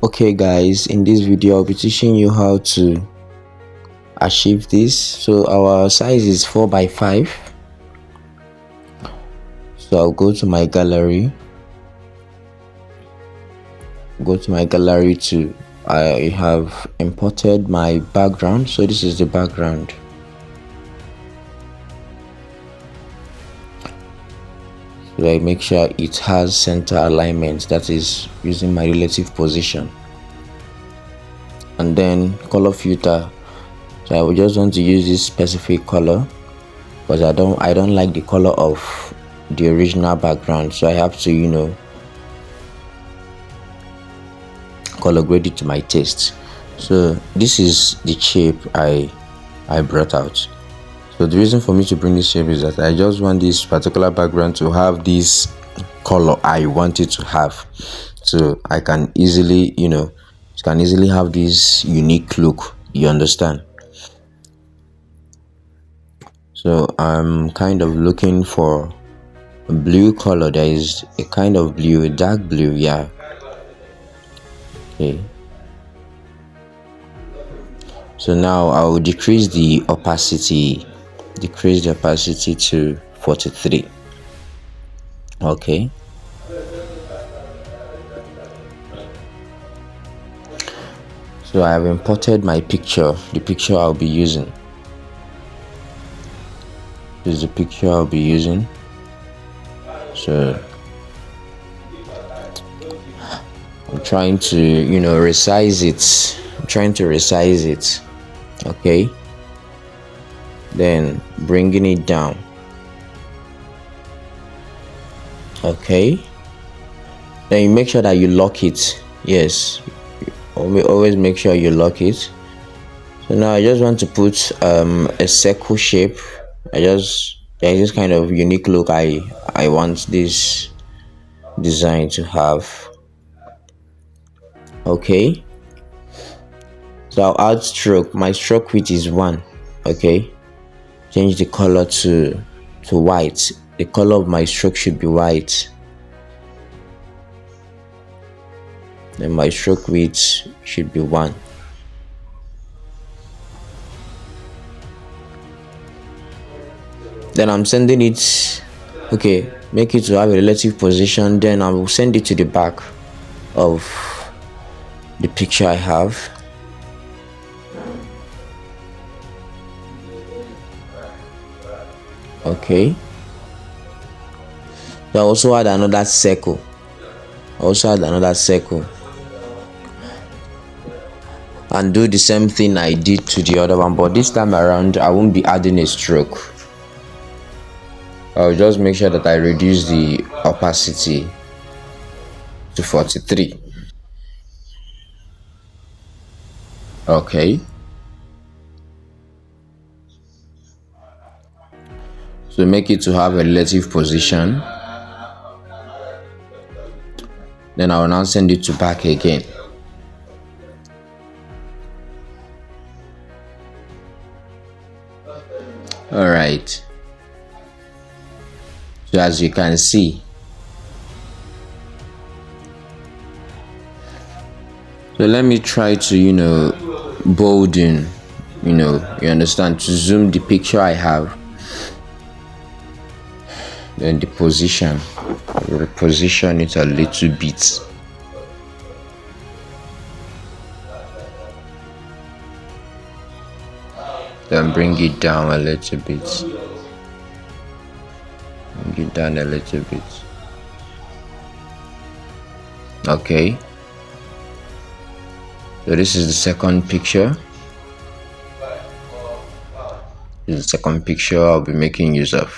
Okay guys, in this video I'll be teaching you how to achieve this. So our size is 4x5. So I'll go to my gallery, to I have imported my background. So this is the background. So I make sure it has center alignment, that is using my relative position. And then color filter, so I will just want to use this specific color because I don't like the color of the original background, so I have to color grade it to my taste. So this is the shape I brought out. So the reason for me to bring this shape is that I just want this particular background to have this color I want it to have, so I can easily have this unique look, you understand. So I'm kind of looking for a blue color. There is a kind of blue, a dark blue, yeah. Okay, so now I'll decrease the opacity to 43. Okay, so I have imported my picture, the picture I'll be using. This is the picture I'll be using. So I'm trying to resize it. Okay, then bringing it down. Okay, then you make sure that you lock it. Yes, always make sure you lock it. So now I just want to put a circle shape. There's this kind of unique look I want this design to have. Okay, so I'll add stroke. My stroke width is 1. Okay, change the color to white. The color of my stroke should be white. Then my stroke width should be 1. Then I'm sending it, okay, make it to have a relative position. Then I will send it to the back of the picture I have. Okay, so I also add another circle. And do the same thing I did to the other one, but this time around I won't be adding a stroke. I'll just make sure that I reduce the opacity to 43. Okay, so make it to have a relative position. Then I will now send it to back again. All right, so as you can see, so let me try to bolden, you understand, to zoom the picture I have. Then the position, reposition it a little bit. Then bring it down a little bit. Okay, so this is the second picture. This is the second picture I'll be making use of.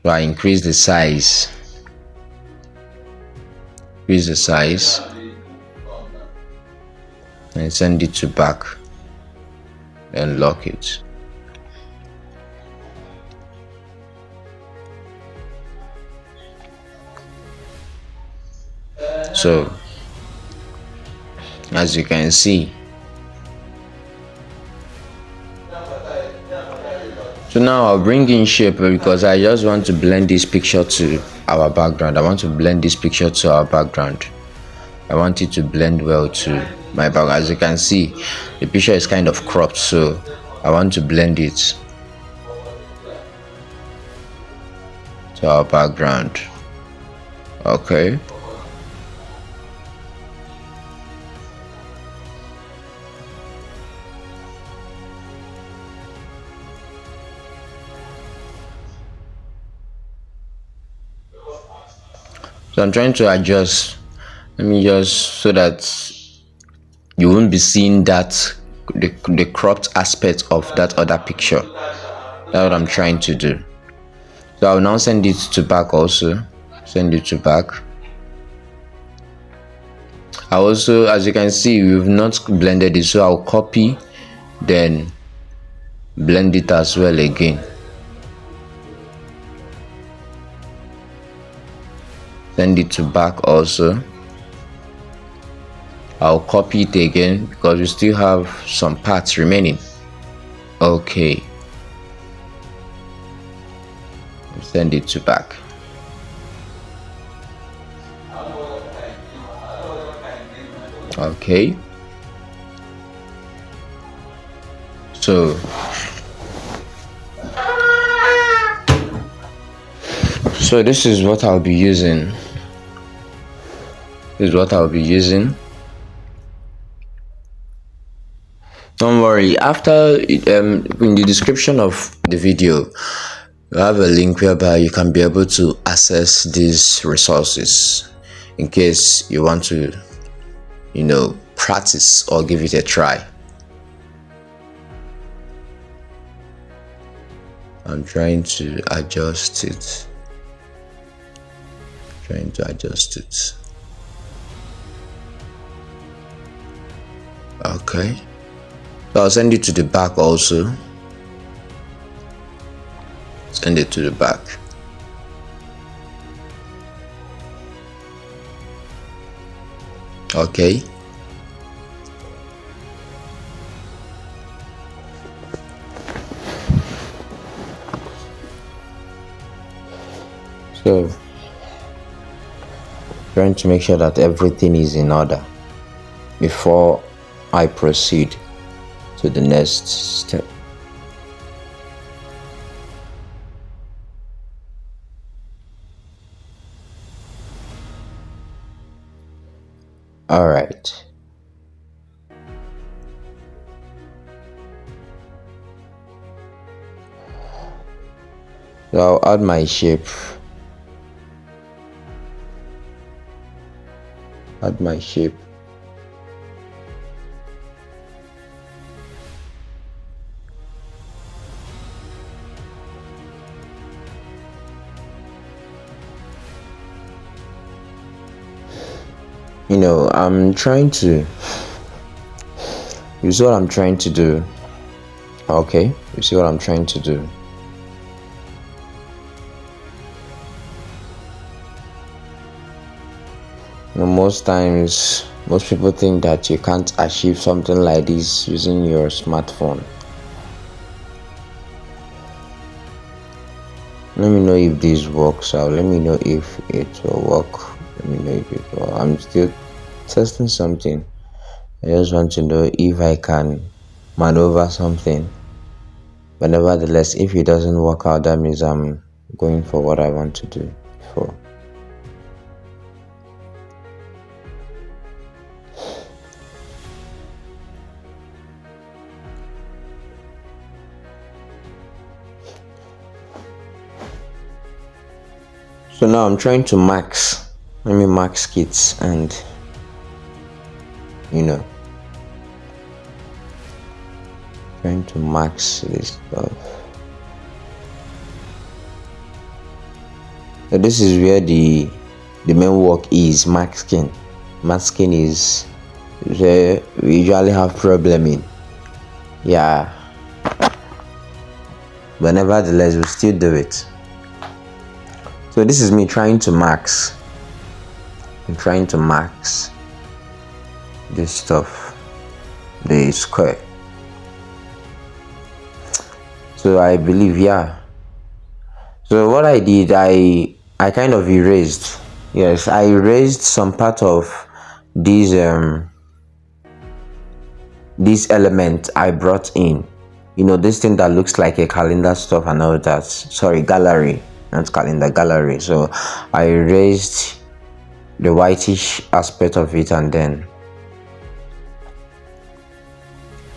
So I increase the size. And send it to back and lock it. So as you can see, so now I'll bring in shape because I just want to blend this picture to our background. I want to blend this picture to our background. I want it to blend well to my background. As you can see, the picture is kind of cropped, so I want to blend it to our background. Okay. So I'm trying to adjust. Let me just, so that you won't be seeing that the cropped aspect of that other picture. That's what I'm trying to do. So I'll now send it to back also. Send it to back. I also, as you can see, we've not blended it, so I'll copy, then blend it as well again. Send it to back also. I'll copy it again because we still have some parts remaining. Okay. Send it to back. Okay. So this is what I'll be using. This is what I'll be using. Don't worry, after in the description of the video you have a link whereby you can be able to access these resources in case you want to, practice or give it a try. I'm trying to adjust it. Okay. So I'll send it to the back also. Send it to the back. Okay. So trying to make sure that everything is in order before I proceed to the next step. All right. So I'll add my shape. I'm trying to, you see what I'm trying to do. Okay, you see what I'm trying to do. Most times, most people think that you can't achieve something like this using your smartphone. Let me know if this works out. Let me know if it will work. Let me know if it will. I'm still testing something. I just want to know if I can maneuver something. But nevertheless, if it doesn't work out, that means I'm going for what I want to do before. So now I'm trying to max. Let me max kits and trying to max this stuff. So this is where the main work is. Masking is where we usually have problem in. Yeah, but nevertheless we'll still do it. So this is me trying to max. I'm trying to max this stuff, the square. So I believe, yeah. So what I did, I I kind of erased. Yes, I erased some part of these this element I brought in. You know, this thing that looks like a calendar stuff and all that. Sorry, gallery, not calendar, gallery. So I erased the whitish aspect of it and then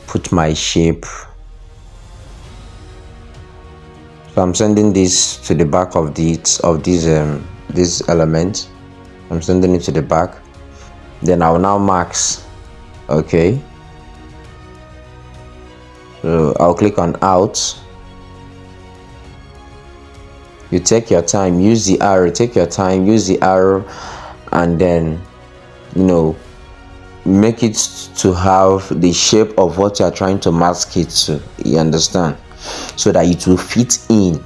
put my shape. So I'm sending this to the back of this element. I'm sending it to the back. Then I will now max. Okay. So I'll click on out. You take your time, use the arrow, take your time, use the arrow, and then, you know, make it to have the shape of what you are trying to mask it to. You understand? So that it will fit in.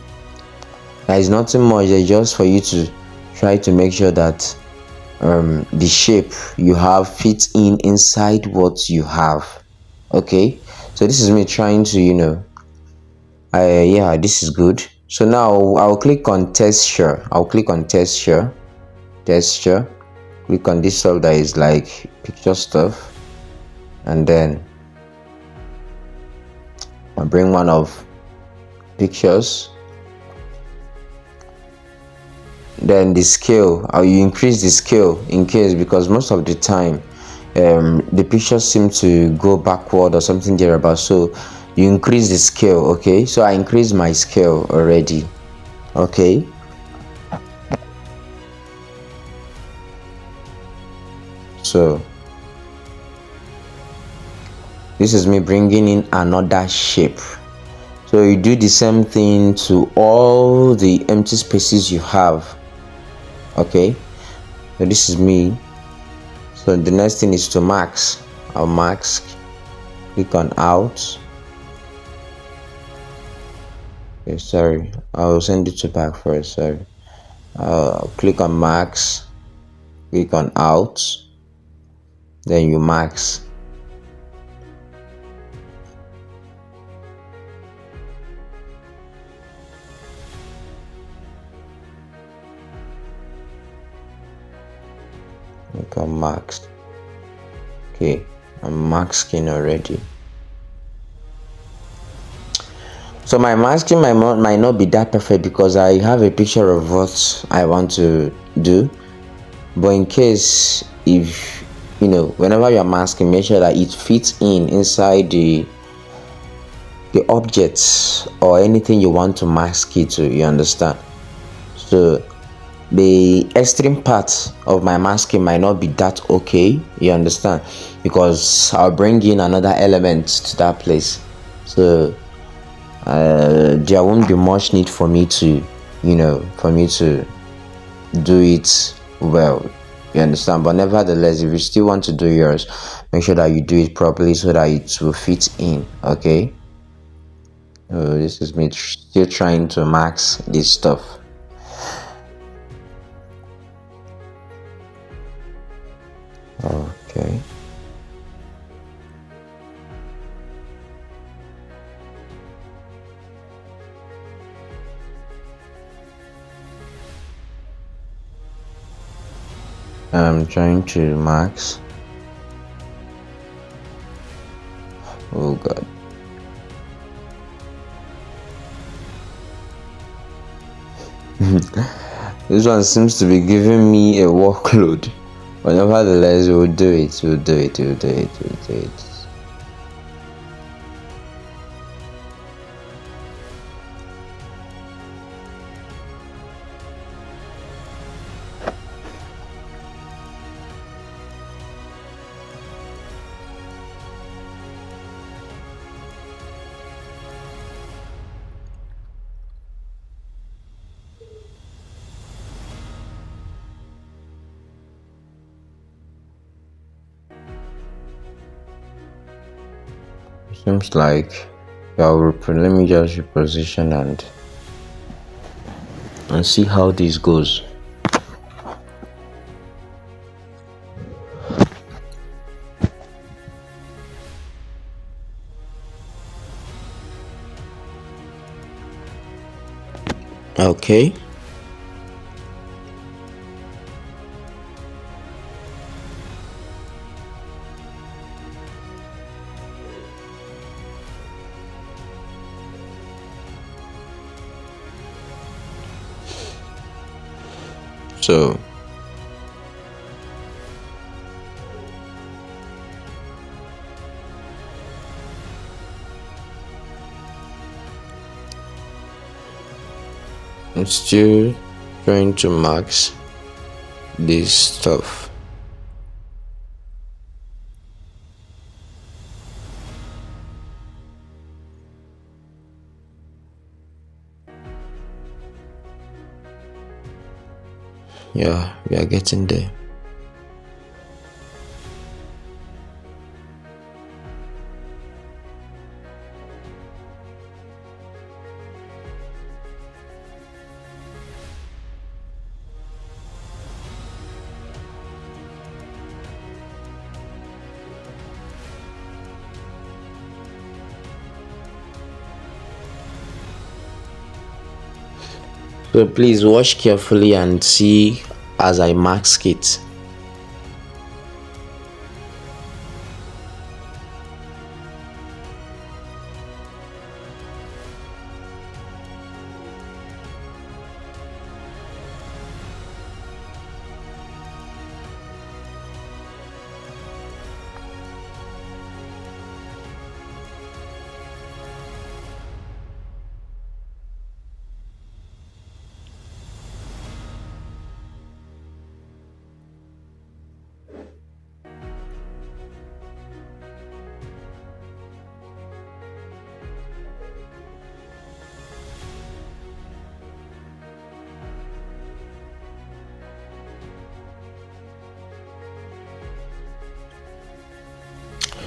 There is nothing much. It's just for you to try to make sure that the shape you have fits inside what you have. Okay, so this is me trying to, you know, yeah, this is good. So now I'll click on texture. Click on this stuff that is like picture stuff, and then I'll bring one of pictures. Then the scale, you increase the scale in case, because most of the time the pictures seem to go backward or something thereabout, so you increase the scale. Okay, so I increased my scale already. Okay, so this is me bringing in another shape. So you do the same thing to all the empty spaces you have. Okay, so this is me. So the next thing is to mask. I'll mask, click on out. Okay, sorry, I'll send it to back first. Sorry, I'll click on mask, click on out, then you mask. Click on mask. Okay, I'm masking already. So my masking might not be that perfect because I have a picture of what I want to do. But in case, if you know, whenever you're masking, make sure that it fits inside the objects or anything you want to mask it to. You understand? So the extreme part of my masking might not be that okay. You understand? Because I'll bring in another element to that place. So there won't be much need for me to, you know, do it well. You understand? But nevertheless, if you still want to do yours, make sure that you do it properly so that it will fit in. Okay, this is me still trying to mask this stuff. Okay, I'm trying to max. Oh god. This one seems to be giving me a workload, but nevertheless we'll do it. Seems like let me just reposition and see how this goes. Okay, So I'm still trying to max this stuff. Yeah, we are getting there. So please watch carefully and see as I mask it.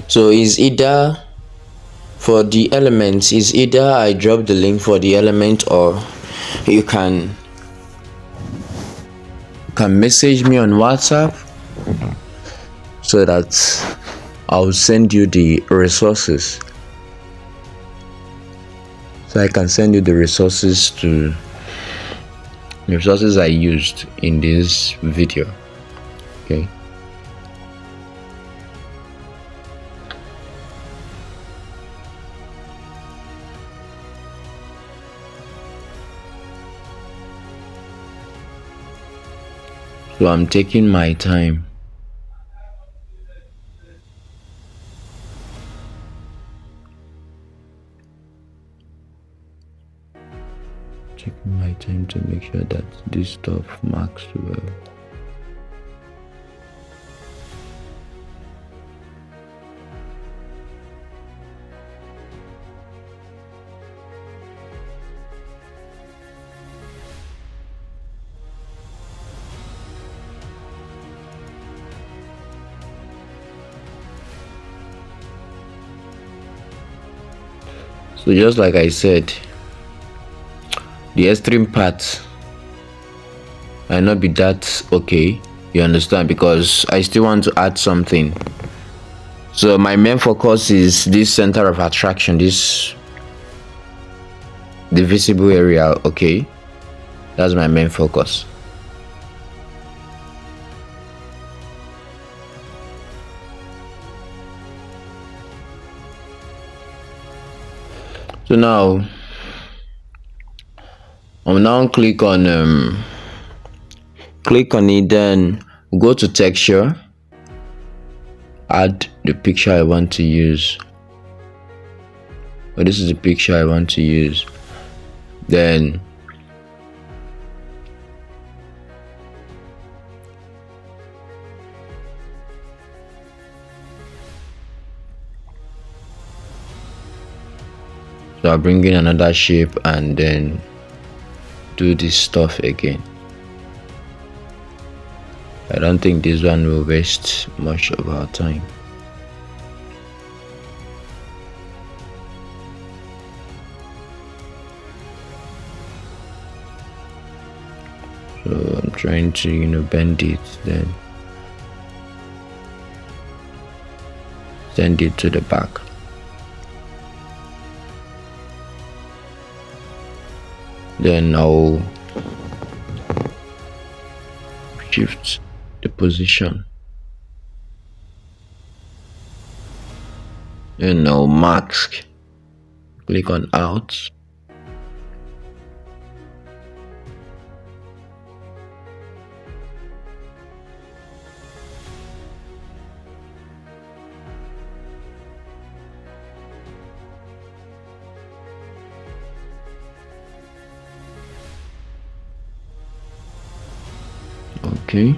So is either for the elements, is either I drop the link for the element, or you can message me on WhatsApp so that I'll send you the resources. So I can send you the resources I used in this video. Okay. So I'm taking my time. Taking my time to make sure that this stuff marks well. So just like I said, the extreme part might not be that okay, you understand, because I still want to add something. So my main focus is this center of attraction, the visible area. Okay, that's my main focus. So now I'll now click on it, then go to texture, add the picture I want to use. This is the picture I want to use. Then so I'll bring in another shape and then do this stuff again. I don't think this one will waste much of our time. So I'm trying to bend it, then send it to the back. Then I'll shift the position, and I'll mask, click on out, . Okay.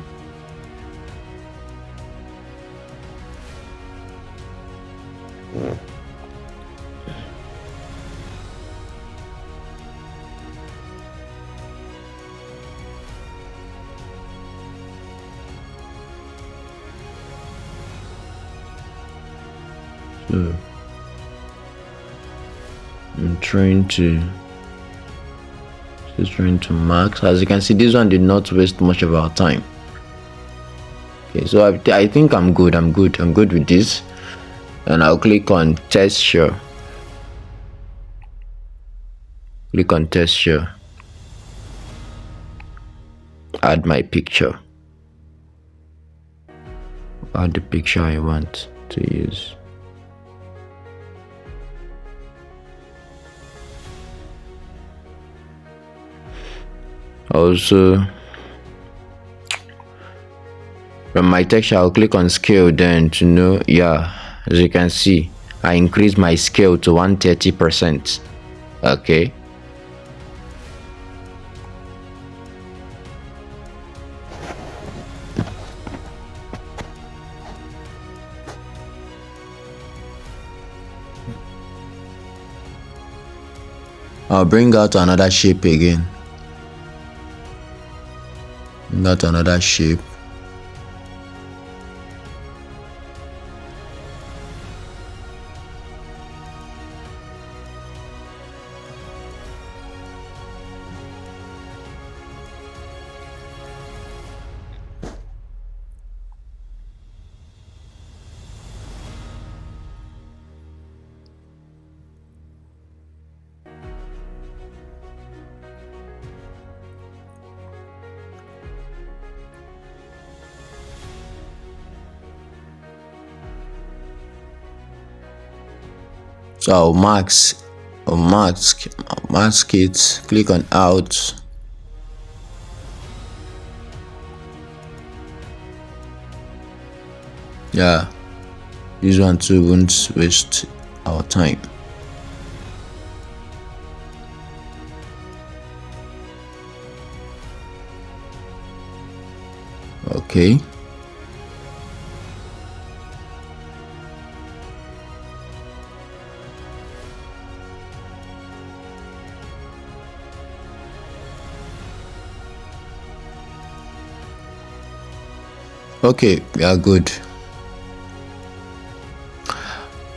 So I'm trying to mark. As you can see, this one did not waste much of our time. Okay, so I think I'm good with this, and I'll click on texture. Add my picture, add the picture I want to use. Also, from my texture, I'll click on scale then to know. Yeah, as you can see, I increased my scale to 130%. Okay. I'll bring out another shape again. Not another shape. So I'll mask it, click on out. Yeah, this one too won't waste our time. Okay. Okay, we are good.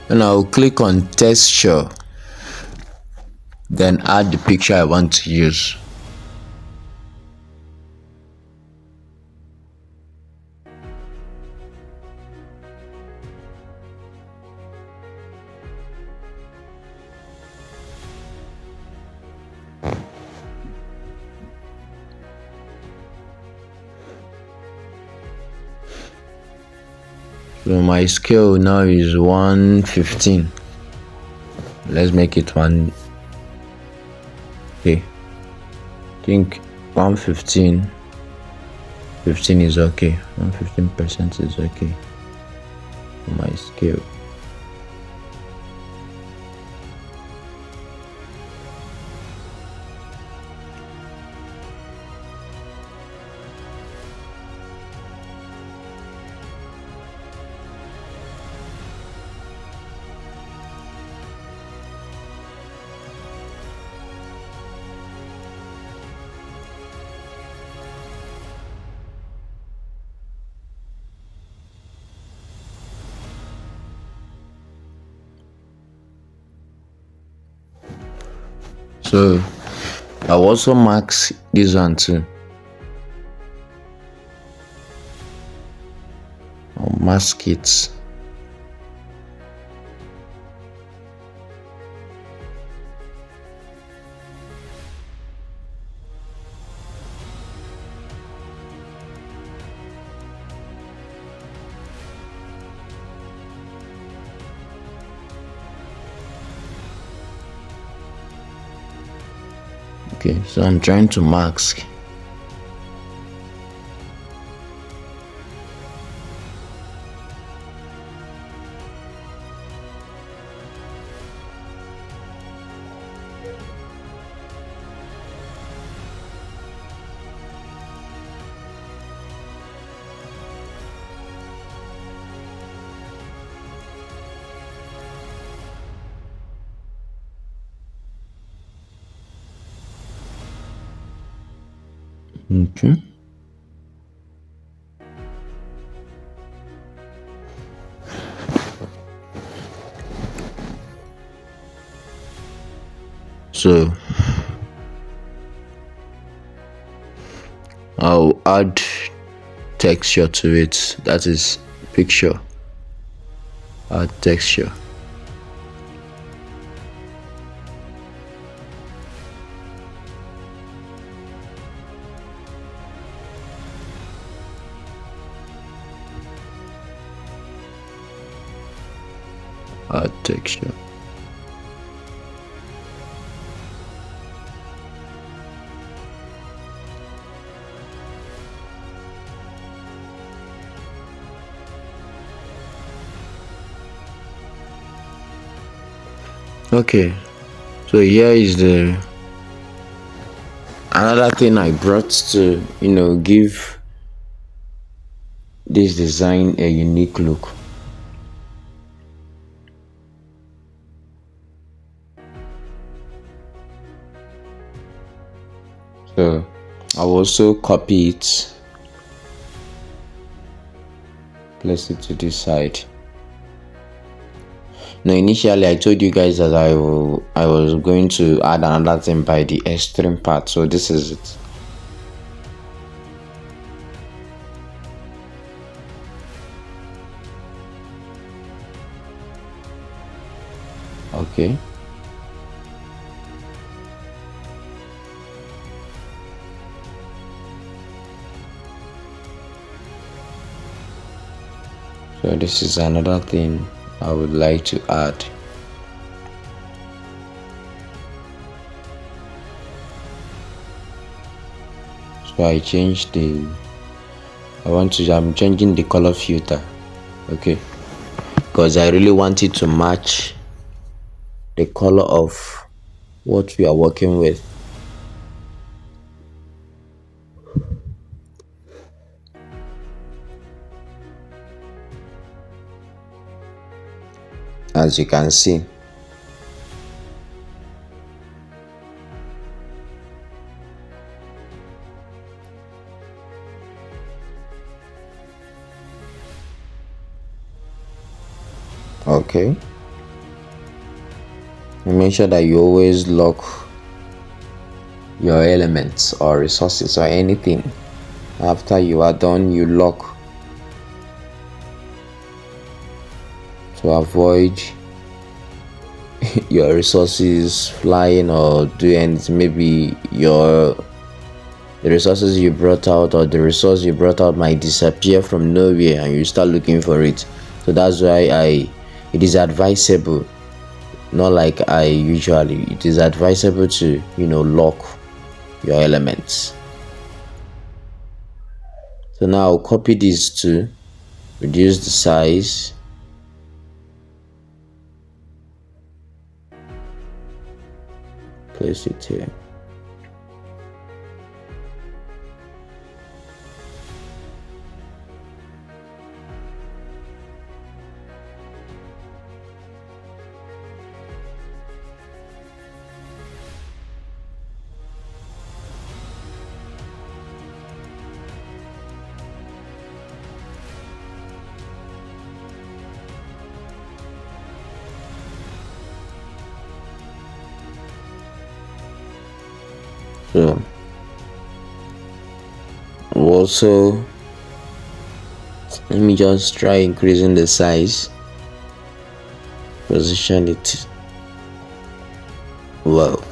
And I'll click on texture, then add the picture I want to use. So my scale now is 115. Let's make it 1. Okay, I think 115. 15 is okay. 115% is okay for my scale. So I'll also mark this one too. I'll mask it. Okay, so I'm trying to mask. Okay. So I'll add texture to it. That is picture. Add texture. Add texture. Okay, so here is the another thing I brought to give this design a unique look. So I'll also copy it, place it to this side. Now initially I told you guys that I was going to add another thing by the extreme part, so this is it. Okay. So this is another thing I would like to add. So I'm changing the color filter. Okay. Because I really want it to match the color of what we are working with. As you can see. Okay. Make sure that you always lock your elements or resources or anything. After you are done, you lock to avoid your resources flying or doing maybe the resources you brought out or the resource you brought out might disappear from nowhere and you start looking for it. So that's why it is advisable, not like it is advisable to lock your elements. So now I'll copy these two, reduce the size, place it here. So also let me just try increasing the size, position it well.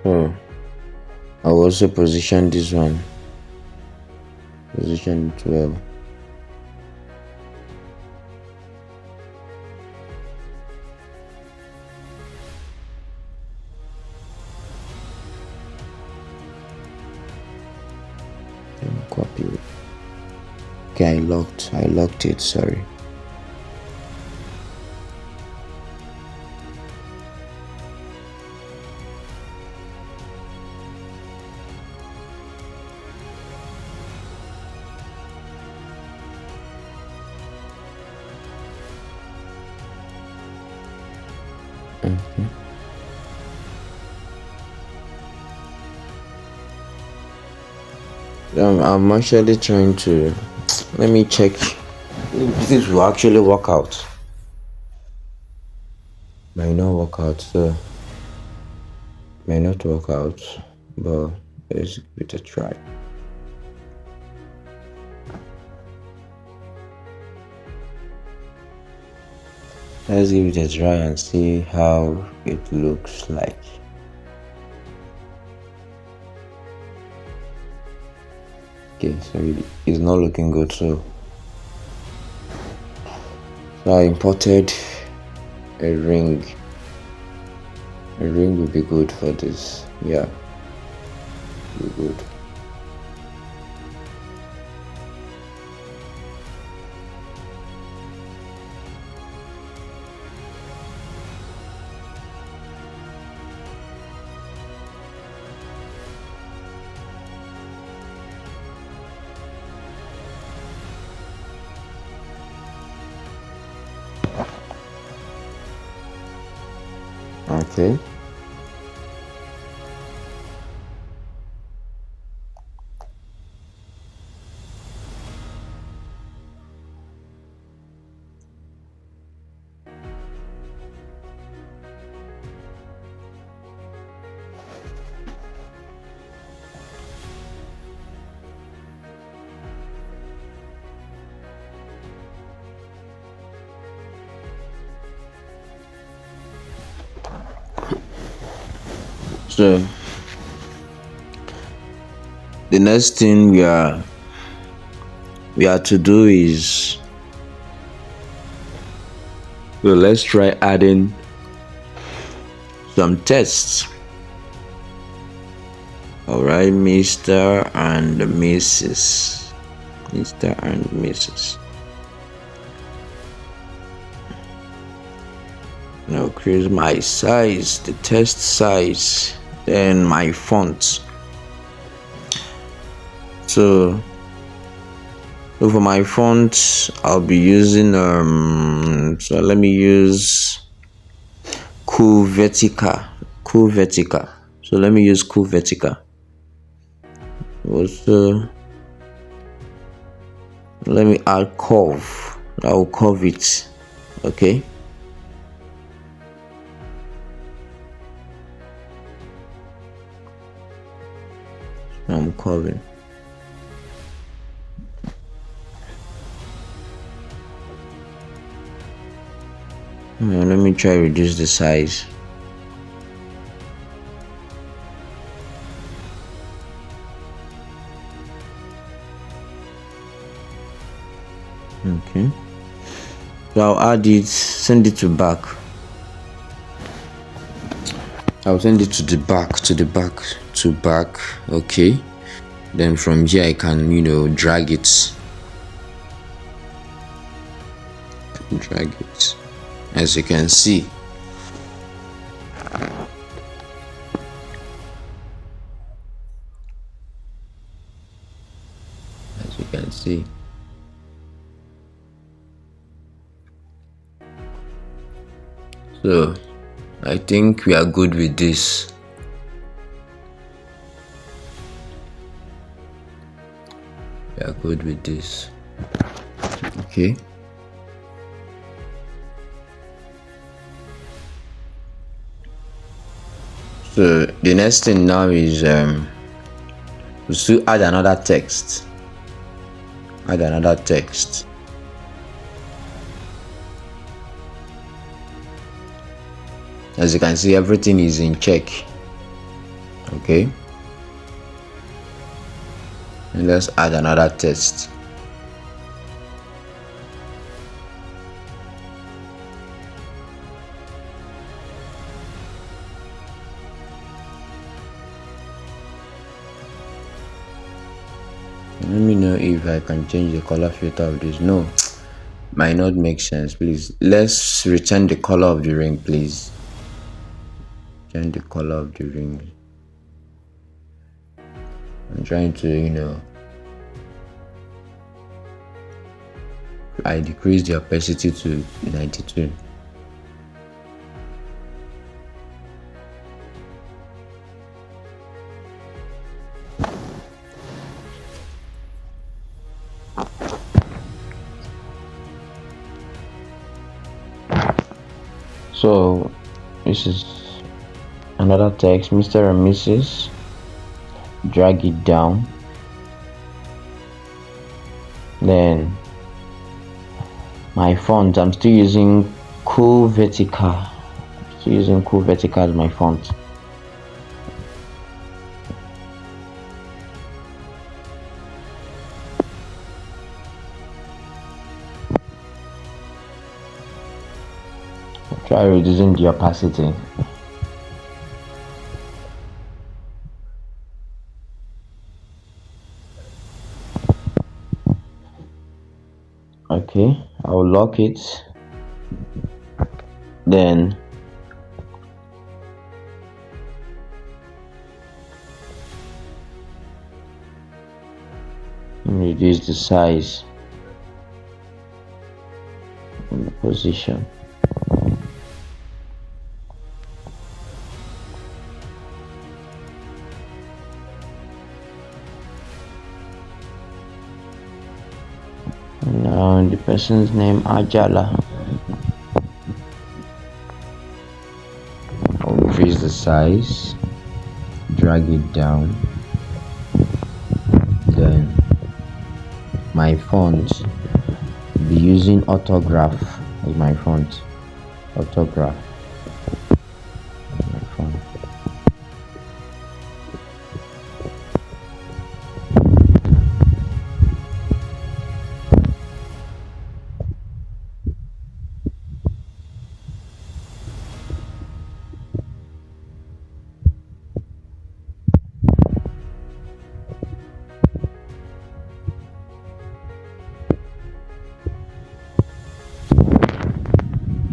So I'll also position this one, position it well. Copy it. Okay, I locked it, sorry. Okay. I'm actually trying to let me check if this will actually work out. Might not work out, so may not work out, but let's give it a try. Let's give it a try and see how it looks like. Okay, so it's not looking good, so I imported a ring. A ring would be good for this. Yeah, be good. Okay. So the next thing we are to do is, well, let's try adding some tests. All right, Mr. and Mrs. Mr. and Mrs. Now create my size, the test size, then my font. So for my font, I'll be using so let me use Kyrianedits. So let me use Kyrianedits. Also, let me add curve. I'll curve it. Okay. I'm curving. Let me try reduce the size. Okay, so I'll add it, send it to back. I'll send it to the back. Okay, then from here I can drag it, as you can see. So I think we are good with this. Okay. So the next thing now is to add another text. As you can see, everything is in check. Okay, and let's add another text. Let me know if I can change the color filter of this. No, might not make sense. Please, let's return the color of the ring, please. Change the color of the ring. I'm trying to I decrease the opacity to 92. So this is another text, Mr. and Mrs. Drag it down. Then my font, I'm still using Cool Vertical. As my font. Try reducing the opacity. Okay, I'll lock it. Then reduce the size and the position. Now the person's name Ajala. I'll increase the size, drag it down. Then my font, be using autograph as my font. Autograph as my font.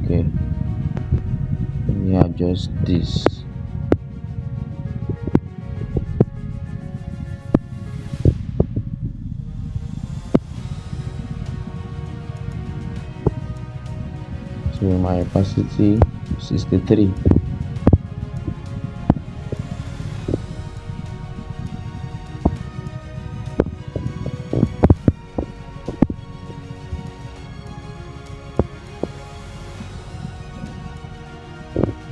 Okay, let me adjust this. So my opacity 63.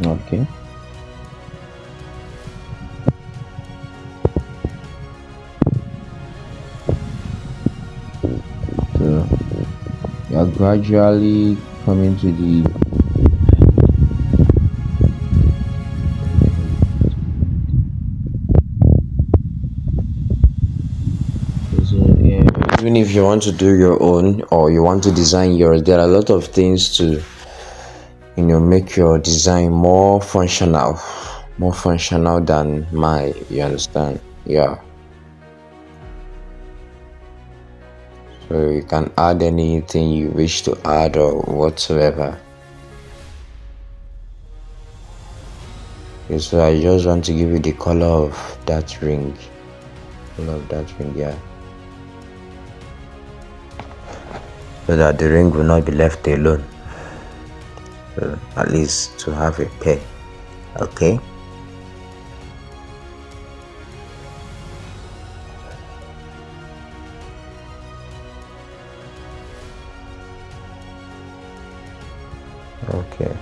Okay. So you are gradually coming to the even if you want to do your own or you want to design yours, there are a lot of things to make your design more functional than mine, you understand? Yeah, so you can add anything you wish to add or whatsoever. Okay, so I just want to give you the color of that ring. Yeah, so that the ring will not be left alone. So at least to have a pair. Okay. Okay,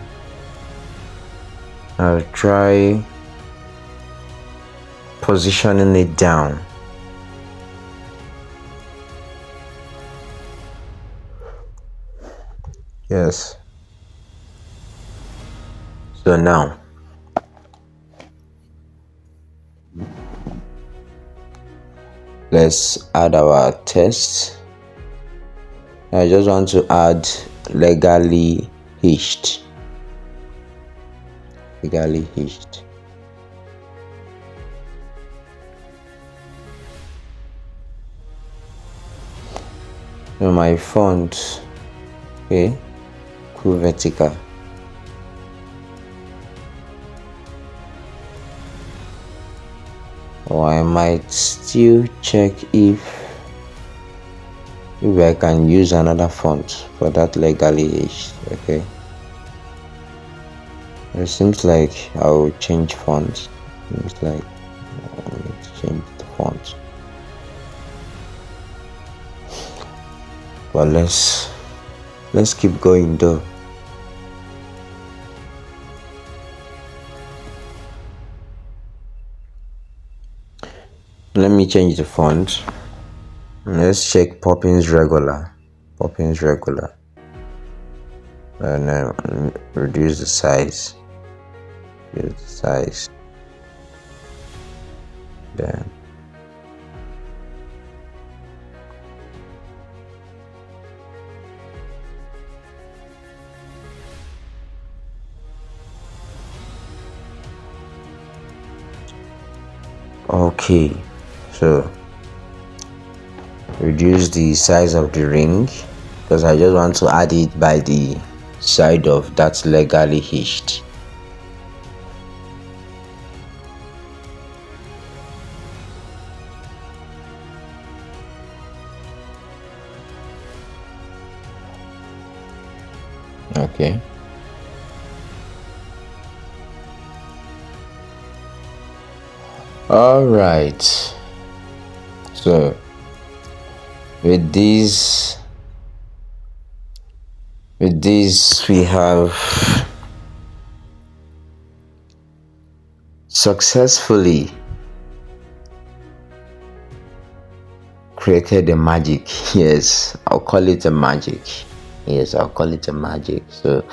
I'll try positioning it down. Yes. So now let's add our text. I just want to add legally hitched. So my font, okay, Cool Vertical. Or I might still check if I can use another font for that legally hitched. Okay, it seems like I'll change font. Seems like I need to change the font. But let's keep going though. me change the font. Let's check Poppins regular. And then reduce the size. Then okay, so reduce the size of the ring because I just want to add it by the side of that legally hitched. Okay. All right. So with this we have successfully created a magic. Yes, I'll call it a magic. So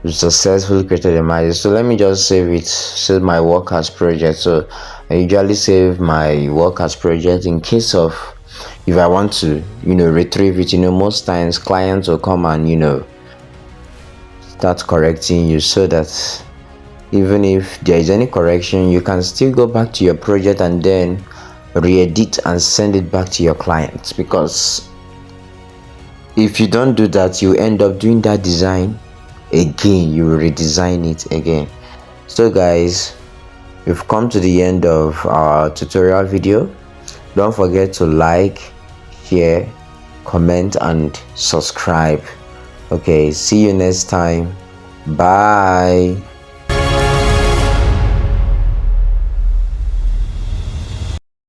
we successfully created a magic. So let me just save my work as project. So I usually save my work as project in case of if I want to retrieve it. Most times clients will come and start correcting you, so that even if there is any correction, you can still go back to your project and then re-edit and send it back to your clients. Because if you don't do that, you end up doing that design again, you redesign it again. So guys, we've come to the end of our tutorial video. Don't forget to like, share, comment and subscribe. Okay, see you next time. Bye.